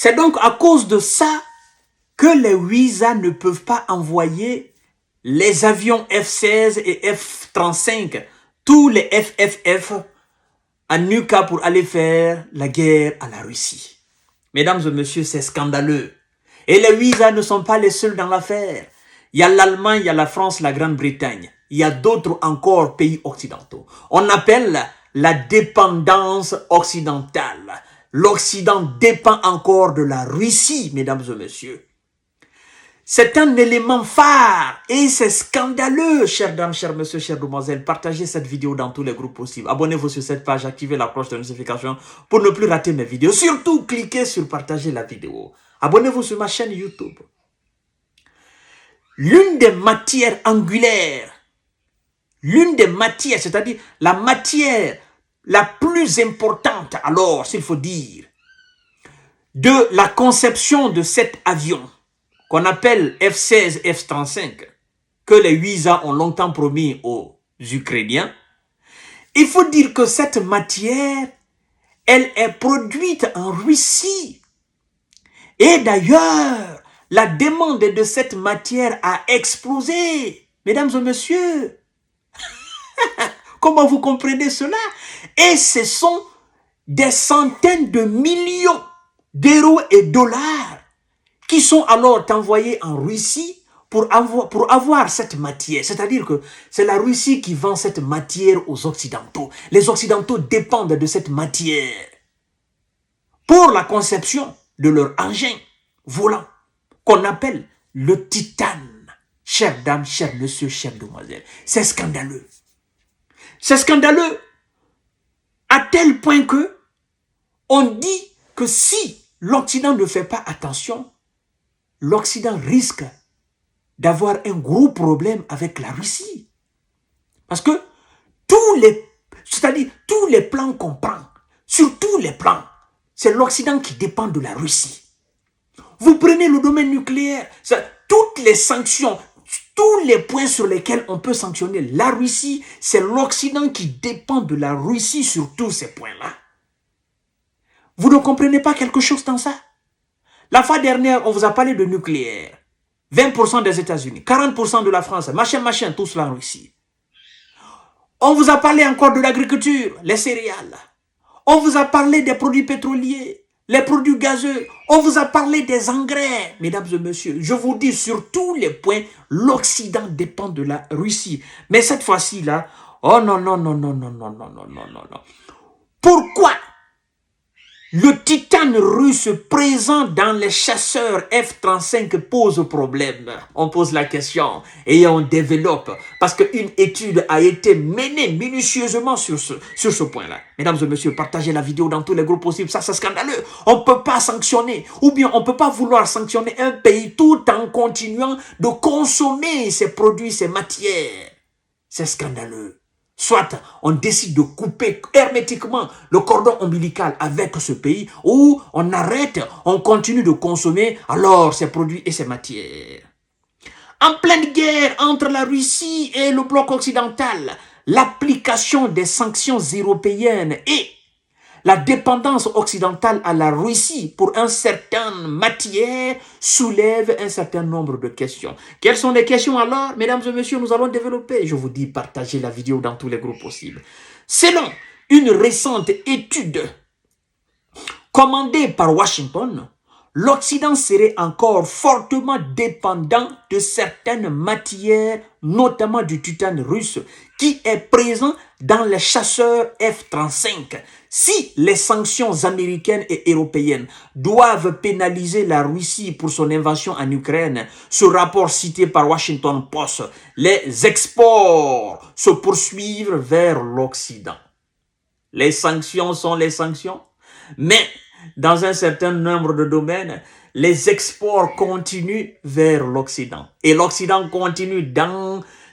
C'est donc à cause de ça que les WISA ne peuvent pas envoyer les avions F-16 et F-35, tous les FFF, à Nuka pour aller faire la guerre à la Russie. Mesdames et messieurs, c'est scandaleux. Et les WISA ne sont pas les seuls dans l'affaire. Il y a l'Allemagne, il y a la France, la Grande-Bretagne. Il y a d'autres encore pays occidentaux. On appelle la dépendance occidentale. L'Occident dépend encore de la Russie, mesdames et messieurs. C'est un élément phare et c'est scandaleux, chères dames, chers messieurs, chères demoiselles. Partagez cette vidéo dans tous les groupes possibles. Abonnez-vous sur cette page, activez la cloche de notification pour ne plus rater mes vidéos. Surtout, cliquez sur partager la vidéo. Abonnez-vous sur ma chaîne YouTube. L'une des matières angulaires, c'est-à-dire la matière la plus importante, alors, s'il faut dire, de la conception de cet avion, qu'on appelle F-16, F-35, que les WISA ont longtemps promis aux Ukrainiens, il faut dire que cette matière, elle est produite en Russie. Et d'ailleurs, la demande de cette matière a explosé. Mesdames et messieurs, comment vous comprenez cela? Et ce sont des centaines de millions d'euros et dollars qui sont alors envoyés en Russie pour avoir cette matière. C'est-à-dire que c'est la Russie qui vend cette matière aux Occidentaux. Les Occidentaux dépendent de cette matière pour la conception de leur engin volant qu'on appelle le titane. Chères dames, chers messieurs, chères demoiselles, c'est scandaleux. C'est scandaleux à tel point que on dit que si l'Occident ne fait pas attention, l'Occident risque d'avoir un gros problème avec la Russie. Parce que tous les plans qu'on prend, sur tous les plans, c'est l'Occident qui dépend de la Russie. Vous prenez le domaine nucléaire, toutes les sanctions, tous les points sur lesquels on peut sanctionner la Russie, c'est l'Occident qui dépend de la Russie sur tous ces points-là. Vous ne comprenez pas quelque chose dans ça? La fois dernière, on vous a parlé de nucléaire. 20% des États-Unis, 40% de la France, machin, tout cela en Russie. On vous a parlé encore de l'agriculture, les céréales. On vous a parlé des produits pétroliers, les produits gazeux. On vous a parlé des engrais, mesdames et messieurs. Je vous dis, sur tous les points, l'Occident dépend de la Russie. Mais cette fois-ci, là, oh non. Pourquoi le titane russe présent dans les chasseurs F-35 pose problème? On pose la question et on développe parce qu'une étude a été menée minutieusement sur ce point-là. Mesdames et messieurs, partagez la vidéo dans tous les groupes possibles. Ça, c'est scandaleux. On ne peut pas sanctionner ou bien on ne peut pas vouloir sanctionner un pays tout en continuant de consommer ces produits, ces matières. C'est scandaleux. Soit on décide de couper hermétiquement le cordon ombilical avec ce pays, ou on arrête, on continue de consommer alors ces produits et ces matières. En pleine guerre entre la Russie et le bloc occidental, l'application des sanctions européennes et la dépendance occidentale à la Russie pour une certaine matière soulève un certain nombre de questions. Quelles sont les questions alors? Mesdames et messieurs, nous allons développer. Je vous dis, partagez la vidéo dans tous les groupes possibles. Selon une récente étude commandée par Washington, l'Occident serait encore fortement dépendant de certaines matières, notamment du titane russe, qui est présent dans les chasseurs F-35. Si les sanctions américaines et européennes doivent pénaliser la Russie pour son invasion en Ukraine, ce rapport cité par Washington Post, les exports se poursuivent vers l'Occident. Les sanctions sont les sanctions, mais dans un certain nombre de domaines, les exports continuent vers l'Occident. Et l'Occident continue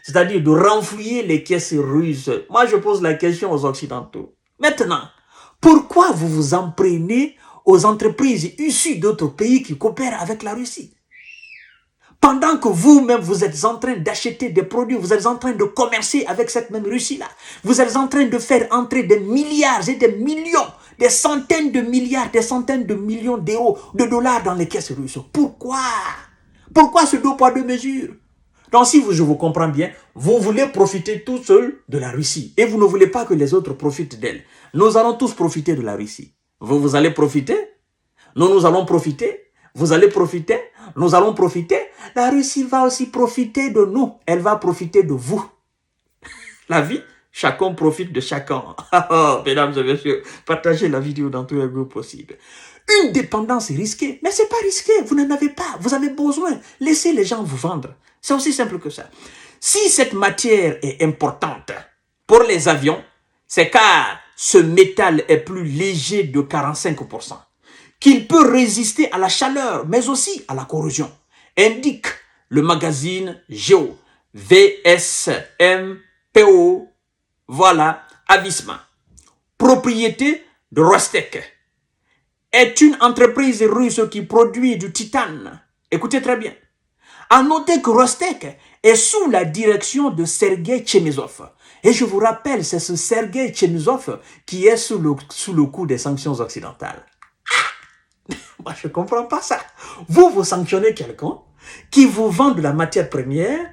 c'est-à-dire de renflouer les caisses russes. Moi, je pose la question aux Occidentaux. Maintenant, pourquoi vous vous en prenez aux entreprises issues d'autres pays qui coopèrent avec la Russie? Pendant que vous-même, vous êtes en train d'acheter des produits, vous êtes en train de commercer avec cette même Russie-là. Vous êtes en train de faire entrer des milliards et des millions des centaines de milliards, des centaines de millions d'euros, de dollars dans les caisses russes. Pourquoi? Pourquoi ce deux poids, deux mesures? Donc si je vous comprends bien, vous voulez profiter tout seul de la Russie et vous ne voulez pas que les autres profitent d'elle. Nous allons tous profiter de la Russie. Vous allez profiter? Nous allons profiter? Vous allez profiter? Nous allons profiter? La Russie va aussi profiter de nous. Elle va profiter de vous. La vie, chacun profite de chacun. Mesdames et messieurs, partagez la vidéo dans tous les groupes possibles. Une dépendance risquée, mais c'est pas risqué, vous n'en avez pas, vous avez besoin. Laissez les gens vous vendre. C'est aussi simple que ça. Si cette matière est importante pour les avions, c'est car ce métal est plus léger de 45%, qu'il peut résister à la chaleur, mais aussi à la corrosion, indique le magazine Géo, VSMPO, voilà, Avisma. Propriété de Rostec. Est une entreprise russe qui produit du titane. Écoutez très bien. À noter que Rostec est sous la direction de Sergei Chemezov. Et je vous rappelle, c'est ce Sergei Chemezov qui est sous le coup des sanctions occidentales. Moi, je ne comprends pas ça. Vous sanctionnez quelqu'un qui vous vend de la matière première,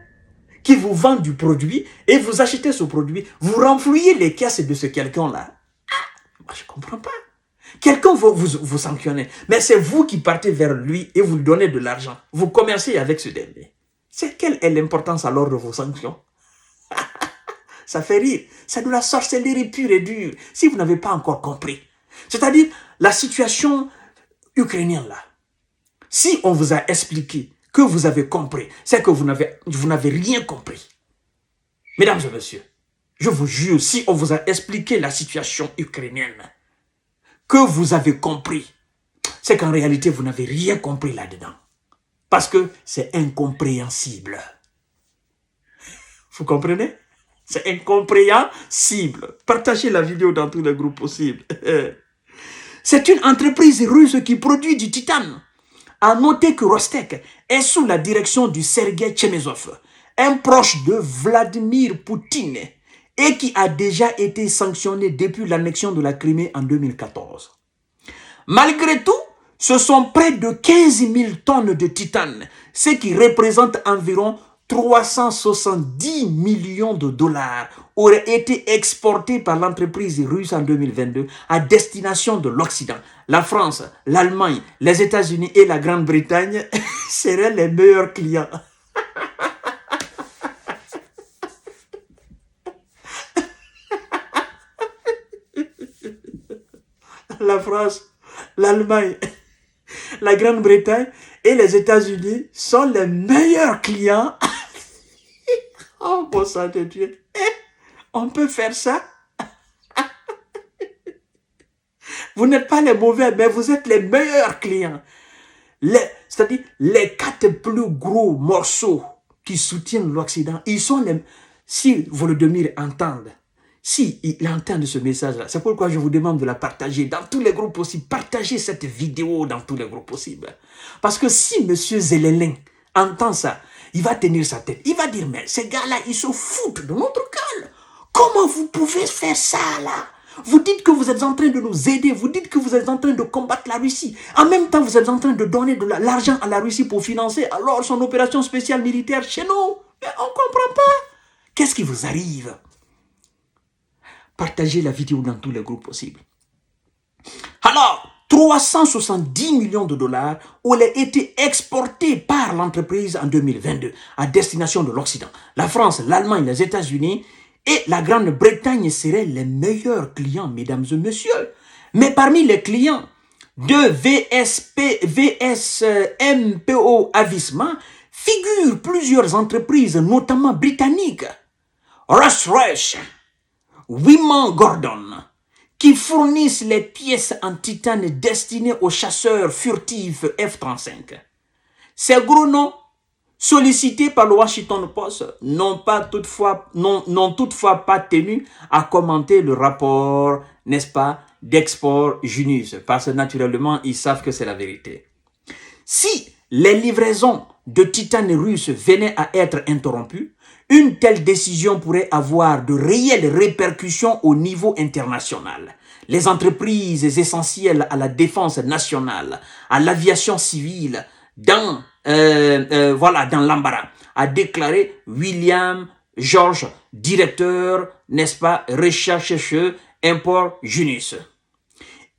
qui vous vend du produit, et vous achetez ce produit, vous renflouez les caisses de ce quelqu'un-là. Moi, je ne comprends pas. Quelqu'un vous sanctionner, mais c'est vous qui partez vers lui et vous lui donnez de l'argent. Vous commercez avec ce dernier. Quelle est l'importance alors de vos sanctions? Ça fait rire. C'est de la sorcellerie pure et dure, si vous n'avez pas encore compris. C'est-à-dire, la situation ukrainienne là, si on vous a expliqué que vous avez compris, c'est que vous n'avez rien compris. Mesdames et messieurs, je vous jure, si on vous a expliqué la situation ukrainienne, que vous avez compris, c'est qu'en réalité, vous n'avez rien compris là-dedans. Parce que c'est incompréhensible. Vous comprenez? C'est incompréhensible. Partagez la vidéo dans tous les groupes possibles. C'est une entreprise russe qui produit du titane. À noter que Rostec est sous la direction du Sergei Chemezov, un proche de Vladimir Poutine, et qui a déjà été sanctionné depuis l'annexion de la Crimée en 2014. Malgré tout, ce sont près de 15 000 tonnes de titane, ce qui représente environ 370 millions de dollars, auraient été exportés par l'entreprise russe en 2022 à destination de l'Occident. La France, l'Allemagne, les États-Unis et la Grande-Bretagne seraient les meilleurs clients. La France, l'Allemagne, la Grande-Bretagne et les États-Unis sont les meilleurs clients. Oh, bon sang de Dieu. On peut faire ça? Vous n'êtes pas les mauvais, mais vous êtes les meilleurs clients. C'est-à-dire, les 4 plus gros morceaux qui soutiennent l'Occident, ils sont les... Si Volodymyr entend, si il entend ce message-là, c'est pourquoi je vous demande de la partager dans tous les groupes possibles. Partagez cette vidéo dans tous les groupes possibles. Parce que si M. Zelensky entend ça, il va tenir sa tête. Il va dire, mais ces gars-là, ils se foutent de notre gueule. Comment vous pouvez faire ça, là? Vous dites que vous êtes en train de nous aider. Vous dites que vous êtes en train de combattre la Russie. En même temps, vous êtes en train de donner de l'argent à la Russie pour financer alors son opération spéciale militaire chez nous. Mais on ne comprend pas. Qu'est-ce qui vous arrive? Partagez la vidéo dans tous les groupes possibles. Alors, 370 millions de dollars auraient été exportés par l'entreprise en 2022 à destination de l'Occident. La France, l'Allemagne, les États-Unis et la Grande-Bretagne seraient les meilleurs clients, mesdames et messieurs. Mais parmi les clients de VSMPO Avisma figurent plusieurs entreprises, notamment britanniques. Rolls-Royce, Wiman Gordon, qui fournissent les pièces en titane destinées aux chasseurs furtifs F-35. Ces gros noms, sollicités par le Washington Post, n'ont toutefois pas tenu à commenter le rapport, n'est-ce pas, d'Export Junius, parce que naturellement, ils savent que c'est la vérité. Si les livraisons de titane russe venaient à être interrompues, une telle décision pourrait avoir de réelles répercussions au niveau international. les entreprises essentielles à la défense nationale, à l'aviation civile, dans l'embarras, a déclaré William George, directeur, n'est-ce pas, recherche import Junus.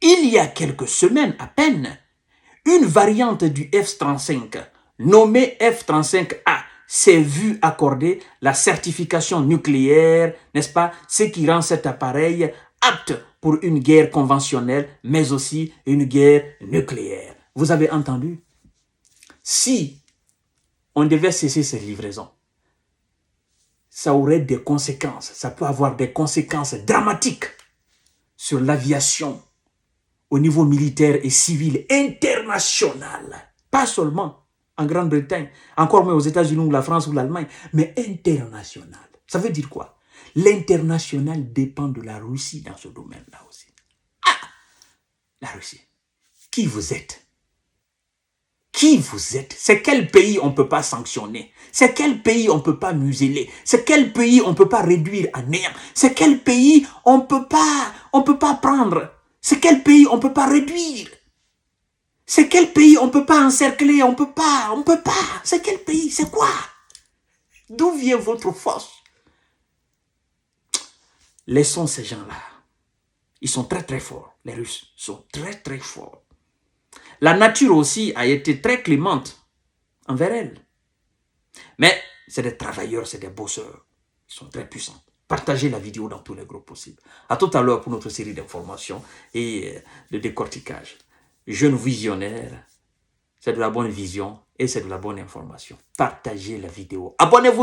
Il y a quelques semaines à peine, une variante du F-35, nommée F-35A, s'est vue accorder la certification nucléaire, n'est-ce pas, ce qui rend cet appareil apte pour une guerre conventionnelle, mais aussi une guerre nucléaire. Vous avez entendu? Si on devait cesser ces livraisons, ça aurait des conséquences, ça peut avoir des conséquences dramatiques sur l'aviation au niveau militaire et civil international, pas seulement en Grande-Bretagne, encore moins aux États-Unis ou la France ou l'Allemagne, mais international. Ça veut dire quoi? L'international dépend de la Russie dans ce domaine-là aussi. Ah! La Russie. Qui vous êtes? Qui vous êtes? C'est quel pays on ne peut pas sanctionner? C'est quel pays on ne peut pas museler? C'est quel pays on ne peut pas réduire à néant? C'est quel pays on ne peut pas prendre? C'est quel pays on ne peut pas réduire? C'est quel pays on ne peut pas encercler? On ne peut pas. C'est quel pays? C'est quoi? D'où vient votre force? Laissons ces gens-là. Ils sont très très forts. Les Russes sont très très forts. La nature aussi a été très clémente envers elle. Mais c'est des travailleurs, c'est des bosseurs. Ils sont très puissants. Partagez la vidéo dans tous les groupes possibles. À tout à l'heure pour notre série d'informations et de décortiquage. Jeunes visionnaires, c'est de la bonne vision et c'est de la bonne information. Partagez la vidéo. Abonnez-vous.